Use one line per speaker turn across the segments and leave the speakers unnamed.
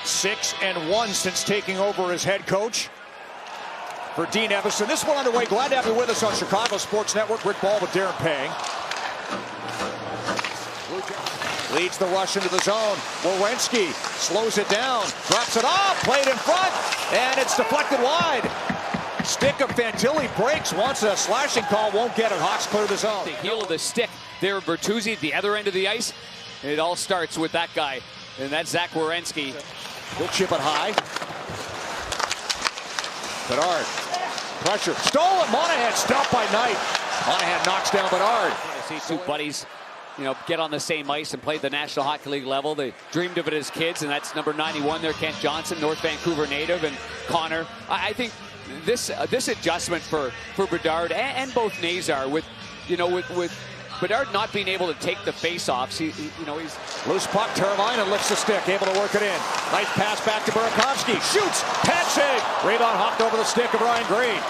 6-1 since taking over as head coach for Dean Evason. This one underway. Glad to have you with us on Chicago Sports Network. Rick Ball with Darren Pang. Leads the rush into the zone. Werenski slows it down, drops it off, played in front, and it's deflected wide. Stick of Fantilli breaks, wants a slashing call, won't get it. Hawks clear the zone.
The heel of the stick there, Bertuzzi at the other end of the ice. It all starts with that guy, and that's Zach Werenski.
He'll chip it high. Bedard, pressure, stolen. Monahan stopped by Knight. Monahan knocks down Bedard.
See two buddies, get on the same ice and play at the National Hockey League level. They dreamed of it as kids, and that's number 91 there, Kent Johnson, North Vancouver native, and Connor. I think this adjustment for Bedard and both Nazar with Bedard not being able to take the face-offs. He's
loose puck. Teravainen lifts the stick, able to work it in. Nice pass back to Burakovsky. Shoots. Pad save. Rebound hopped over the stick of Ryan Green.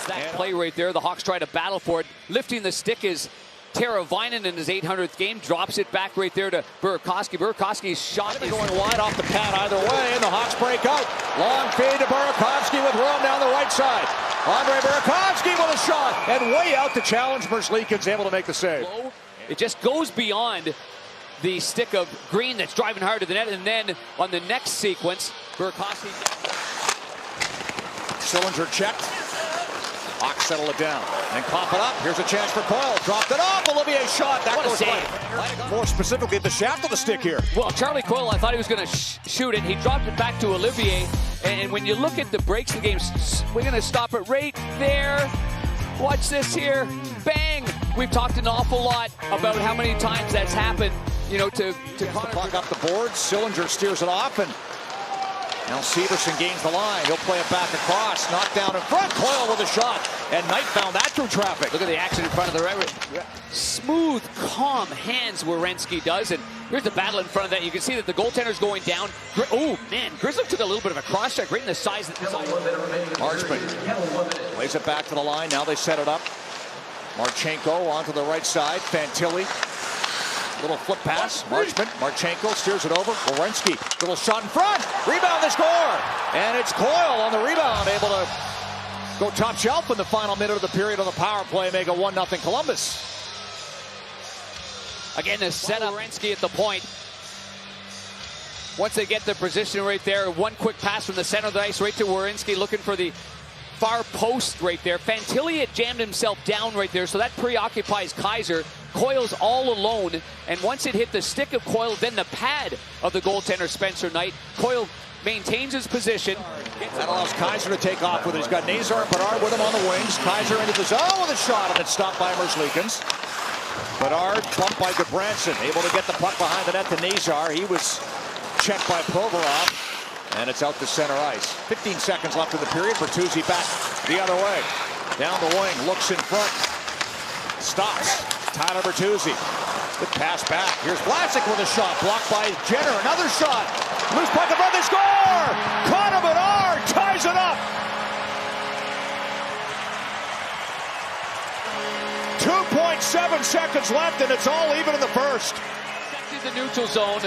That play right there. The Hawks try to battle for it. Lifting the stick is Teravainen in his 800th game. Drops it back right there to Burakovsky. Burakovsky's shot is
going wide off the pad either way, and the Hawks break out. Long fade to Burakovsky with room down the right side. Andre Burakovsky with a shot, and way out to challenge. Merzlikins able to make the save.
It just goes beyond the stick of Green that's driving hard to the net, and then on the next sequence, Burakovsky.
Sillinger checked. Hawks settle it down and cough it up. Here's a chance for Coyle. Dropped it off. Olivier's shot. That goes right. More specifically, the shaft of the stick here.
Well, Charlie Coyle, I thought he was going to shoot it. He dropped it back to Olivier. And when you look at the breaks of the game, we're going to stop it right there. Watch this here. Bang! We've talked an awful lot about how many times that's happened, to
Connor. Puck up the board. Sillinger steers it off, and now Severson gains the line. He'll play it back across. Knocked down in front. Coyle with a shot. And Knight found that through traffic.
Look at the action in front of the referee. Smooth, calm hands Werenski does. And here's the battle in front of that. You can see that the goaltender's going down. Oh, man. Grizzly took a little bit of a cross check right in the size.
Marchman plays it back to the line. Now they set it up. Marchenko onto the right side. Fantilli. Little flip pass. Marchenko steers it over. Werenski. Little shot in front. Rebound, they score. And it's Coyle on the rebound, able to go top shelf in the final minute of the period on the power play, make a 1-0 Columbus.
Again, the setup. Werenski at the point. Once they get the position right there, one quick pass from the center of the ice right to Werenski, looking for the far post right there. Fantilli had jammed himself down right there, so that preoccupies Kaiser. Coyle's all alone, and once it hit the stick of Coyle, then the pad of the goaltender Spencer Knight, Coyle maintains his position.
That allows Kaiser to take off with it. He's got Nazar and Bedard with him on the wings. Kaiser into the zone with a shot, and it's stopped by Merzlikins. Bedard bumped by Goodbranson, able to get the puck behind the net to Nazar. He was checked by Provorov, and it's out to center ice. 15 seconds left in the period. Bertuzzi back the other way. Down the wing, looks in front. Stops. Tyler Bertuzzi. Good pass back. Here's Vlasic with a shot. Blocked by Jenner. Another shot. Loose puck in front. They score! Connor Bedard ties it up. 2.7 seconds left, and it's all even in the first.
The neutral zone,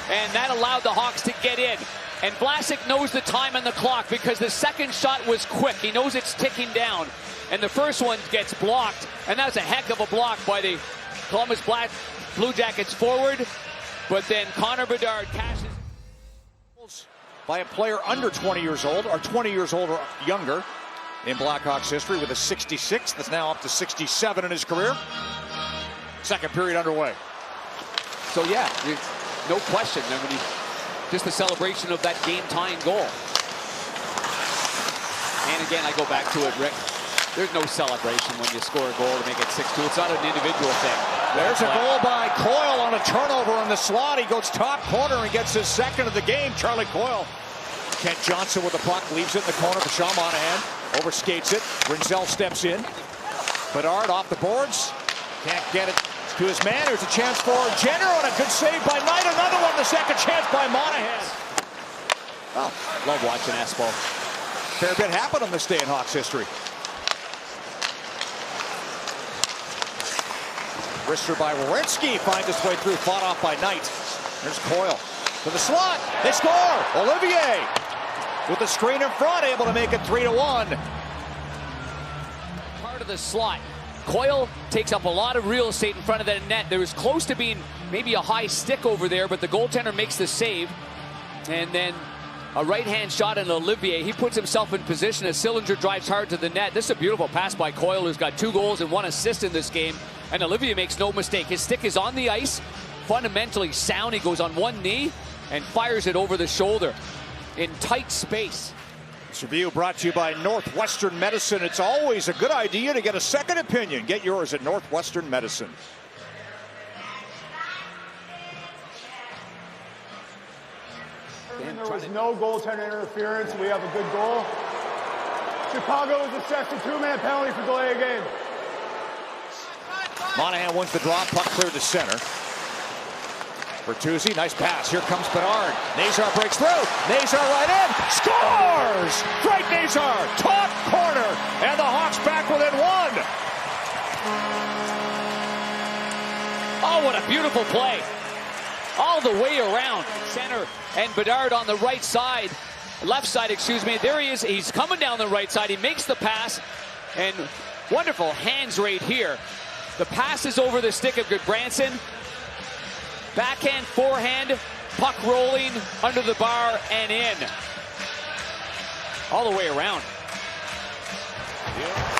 and that allowed the Hawks to get in. And Vlasic knows the time on the clock because the second shot was quick. He knows it's ticking down. And the first one gets blocked. And that's a heck of a block by the Columbus Blue Jackets forward. But then Connor Bedard cashes.
By a player under 20 years old, or 20 years old or younger in Blackhawks history, with a 66. That's now up to 67 in his career. Second period underway.
So yeah, no question. I mean, just the celebration of that game-tying goal. And again, I go back to it, Rick. There's no celebration when you score a goal to make it 6-2. It's not an individual thing.
There's a goal by Coyle on a turnover on the slot. He goes top corner and gets his second of the game. Charlie Coyle. Kent Johnson with the puck, leaves it in the corner for Sean Monahan. Overskates it. Rinzel steps in. Bedard off the boards. Can't get it to his man. There's a chance for Jenner on a good save by Knight. Another one, the second chance by Monahan. Oh, love watching Espo. Fair bit happened on this day in Hawks history. Wrister by Werenski finds its way through, fought off by Knight. There's Coyle. To the slot. They score. Olivier with the screen in front, able to make it 3-1.
Part of the slot. Coyle takes up a lot of real estate in front of that net. There was close to being maybe a high stick over there, but the goaltender makes the save. And then a right-hand shot on Olivier. He puts himself in position as Sillinger drives hard to the net. This is a beautiful pass by Coyle, who's got 2 goals and 1 assist in this game. And Olivier makes no mistake. His stick is on the ice, fundamentally sound. He goes on one knee and fires it over the shoulder in tight space.
This review brought to you by Northwestern Medicine. It's always a good idea to get a second opinion. Get yours at Northwestern Medicine.
There was no goaltender interference. We have a good goal. Chicago was assessed a 2-man penalty for delay of game.
Monahan wins the draw. Puck cleared to center. Bertuzzi, nice pass. Here comes Bedard. Nazar breaks through. Nazar right in. Scores! Frank Nazar, top corner. And the Hawks back within 1.
Oh, what a beautiful play. All the way around. Center and Bedard on the right side. Left side, excuse me. There he is. He's coming down the right side. He makes the pass. And wonderful hands right here. The pass is over the stick of Goodbranson. Backhand, forehand, puck rolling under the bar and in. All the way around.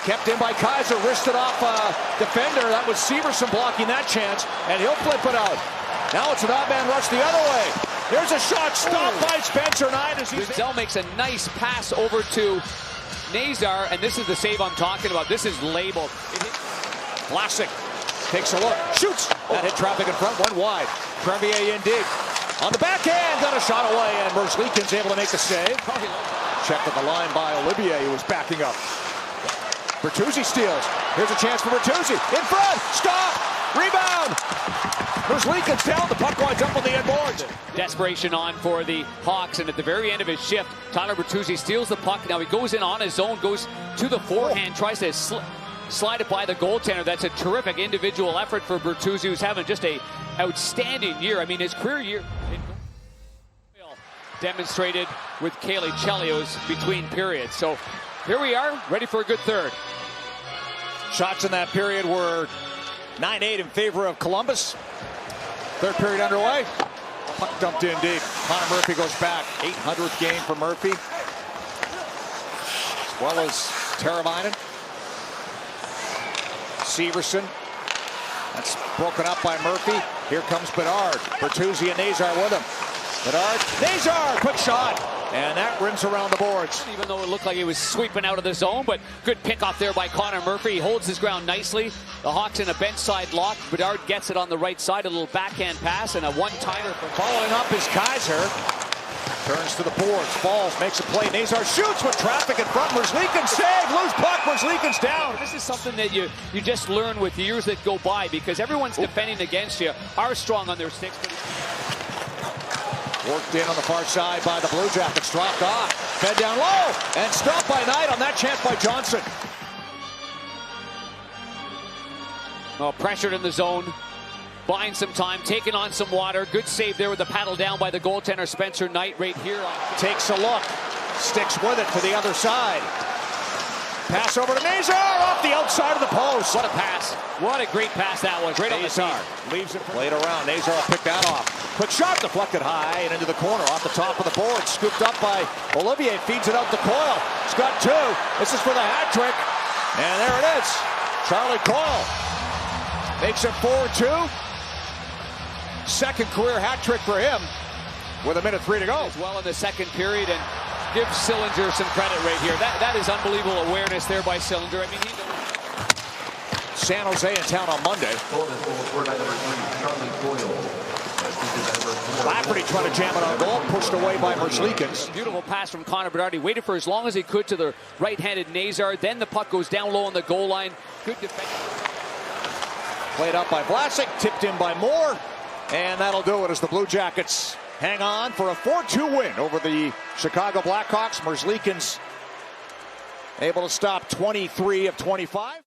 Kept in by Kaiser, wristed off a defender. That was Severson blocking that chance, and he'll flip it out. Now it's an odd man rush the other way. There's a shot stopped by Spencer Knight.
Rizal makes a nice pass over to Nazar, and this is the save I'm talking about. This is labeled.
Vlasic takes a look, shoots. That hit traffic in front, 1 wide. Premier in deep. On the backhand, got a shot away, and Merzlikins able to make the save. Checked at the line by Olivier, who was backing up. Bertuzzi steals. Here's a chance for Bertuzzi. In front, stop, rebound. Merzlikins down, the puck winds up on the end boards.
Desperation on for the Hawks, and at the very end of his shift, Tyler Bertuzzi steals the puck. Now he goes in on his own, goes to the forehand, tries to slide it by the goaltender. That's a terrific individual effort for Bertuzzi, who's having just a outstanding year. I mean, his career year demonstrated with Kaylee Chelios between periods. So here we are, ready for a good third.
Shots in that period were 9-8 in favor of Columbus. Third period underway. Puck dumped in deep. Connor Murphy goes back. 800th game for Murphy, as well as Teravainen. Severson. That's broken up by Murphy. Here comes Bedard. Bertuzzi and Nazar with him. Bedard. Nazar! Quick shot. And that rims around the boards.
Even though it looked like he was sweeping out of the zone, but good pick off there by Connor Murphy. He holds his ground nicely. The Hawks in a bench side lock. Bedard gets it on the right side. A little backhand pass and a one-timer.
Following up is Kaiser. Turns to the boards. Falls, makes a play. Nazar shoots with traffic in front. Merzlikins save. Loose puck. Merzlikins down.
This is something that you just learn with years that go by, because everyone's defending against you are strong on their sticks.
Worked in on the far side by the Blue Jackets. Dropped off. Fed down low. And stopped by Knight on that chance by Johnson.
Oh, pressured in the zone. Buying some time, taking on some water. Good save there with the paddle down by the goaltender Spencer Knight right here.
Takes a look. Sticks with it to the other side. Pass over to Nazar off the outside of the post.
What a pass. What a great pass that was. Right on the
Nazar leaves it. Played around. Nazar will pick that off. Quick shot deflected high and into the corner off the top of the board. Scooped up by Olivier. Feeds it out to Coyle. He's got 2. This is for the hat trick. And there it is. Charlie Coyle makes it 4-2. Second career hat trick for him with 1:03 to go.
As well in the second period, and give Sillinger some credit right here. That is unbelievable awareness there by Sillinger. I mean,
San Jose in town on Monday. Lafferty trying to jam it on goal, pushed away by Merzlikins.
Beautiful pass from Connor Bedard. He waited for as long as he could to the right-handed Nazar. Then the puck goes down low on the goal line. Good defense.
Played up by Vlasic, tipped in by Moore. And that'll do it as the Blue Jackets hang on for a 4-2 win over the Chicago Blackhawks. Merzlikins able to stop 23 of 25.